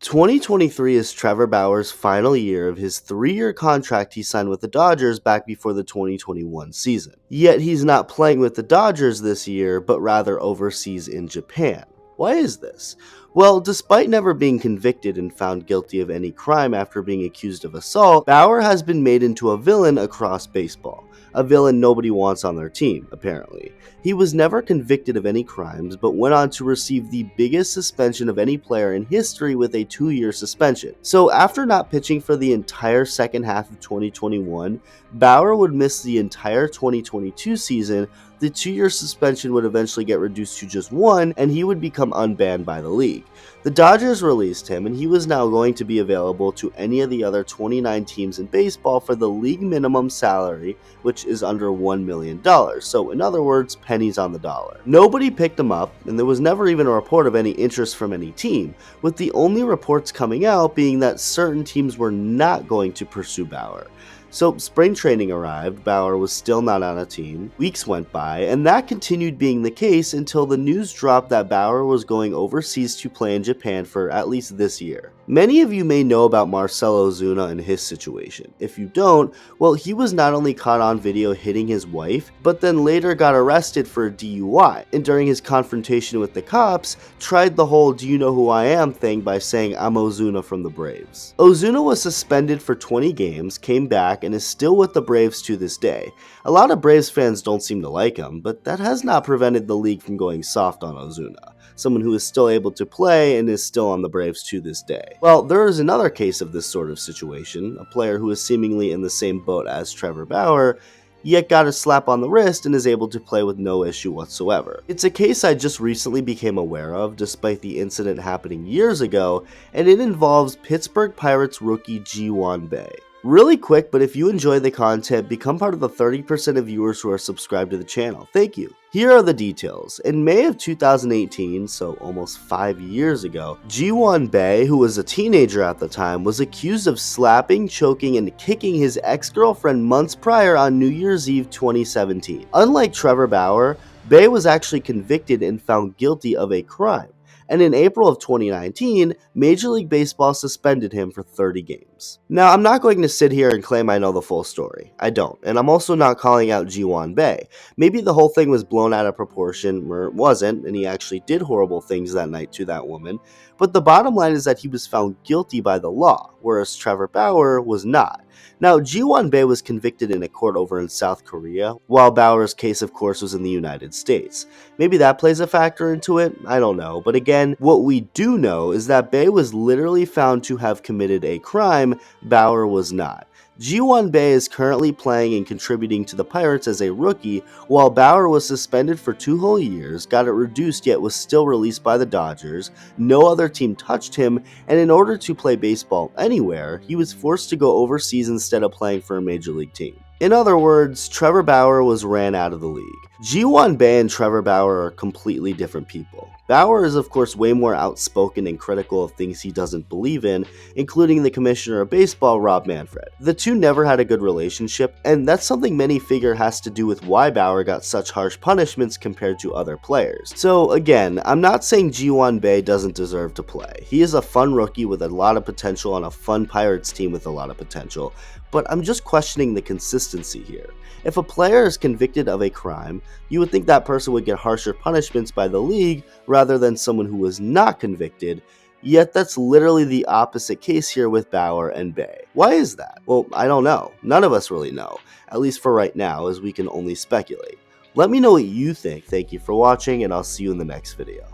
2023 is Trevor Bauer's final year of his 3-year contract he signed with the Dodgers back before the 2021 season. Yet he's not playing with the Dodgers this year, but rather overseas in Japan. Why is this? Well, despite never being convicted and found guilty of any crime after being accused of assault, Bauer has been made into a villain across baseball. A villain nobody wants on their team, apparently. He was never convicted of any crimes, but went on to receive the biggest suspension of any player in history with a 2-year suspension. So after not pitching for the entire second half of 2021, Bauer would miss the entire 2022 season. The 2-year suspension would eventually get reduced to just 1, and he would become unbanned by the league. The Dodgers released him, and he was now going to be available to any of the other 29 teams in baseball for the league minimum salary, which is under $1 million. So in other words, pennies on the dollar. Nobody picked him up, and there was never even a report of any interest from any team, with the only reports coming out being that certain teams were not going to pursue Bauer. So spring training arrived, Bauer was still not on a team, weeks went by, and that continued being the case until the news dropped that Bauer was going overseas to play in Japan for at least this year. Many of you may know about Marcelo Ozuna and his situation. If you don't, well, he was not only caught on video hitting his wife, but then later got arrested for a DUI, and during his confrontation with the cops, tried the whole "do you know who I am" thing by saying "I'm Ozuna from the Braves." Ozuna was suspended for 20 games, came back, and is still with the Braves to this day. A lot of Braves fans don't seem to like him, but that has not prevented the league from going soft on Ozuna, someone who is still able to play and is still on the Braves to this day. Well, there is another case of this sort of situation, a player who is seemingly in the same boat as Trevor Bauer, yet got a slap on the wrist and is able to play with no issue whatsoever. It's a case I just recently became aware of despite the incident happening years ago, and it involves Pittsburgh Pirates rookie Ji-hwan Bae. Really quick, but if you enjoy the content, become part of the 30% of viewers who are subscribed to the channel. Thank you. Here are the details. In May of 2018, so almost 5 years ago, Ji-hwan Bae, who was a teenager at the time, was accused of slapping, choking, and kicking his ex-girlfriend months prior on New Year's Eve 2017. Unlike Trevor Bauer, Bae was actually convicted and found guilty of a crime. And in April of 2019, Major League Baseball suspended him for 30 games. Now, I'm not going to sit here and claim I know the full story. I don't. And I'm also not calling out Ji-hwan Bae. Maybe the whole thing was blown out of proportion, or it wasn't, and he actually did horrible things that night to that woman. But the bottom line is that he was found guilty by the law, whereas Trevor Bauer was not. Now, Ji-hwan Bae was convicted in a court over in South Korea, while Bauer's case, of course, was in the United States. Maybe that plays a factor into it, I don't know. But again, what we do know is that Bae was literally found to have committed a crime, Bauer was not. Ji-hwan Bae is currently playing and contributing to the Pirates as a rookie, while Bauer was suspended for 2 whole years, got it reduced yet was still released by the Dodgers, no other team touched him, and in order to play baseball anywhere, he was forced to go overseas instead of playing for a major league team. In other words, Trevor Bauer was ran out of the league. Ji-hwan Bae and Trevor Bauer are completely different people. Bauer is of course way more outspoken and critical of things he doesn't believe in, including the commissioner of baseball, Rob Manfred. The two never had a good relationship, and that's something many figure has to do with why Bauer got such harsh punishments compared to other players. So again, I'm not saying Ji-hwan Bae doesn't deserve to play. He is a fun rookie with a lot of potential on a fun Pirates team with a lot of potential, but I'm just questioning the consistency here. If a player is convicted of a crime, you would think that person would get harsher punishments by the league rather than someone who was not convicted, yet that's literally the opposite case here with Bauer and Bae. Why is that? Well, I don't know. None of us really know, at least for right now, as we can only speculate. Let me know what you think. Thank you for watching, and I'll see you in the next video.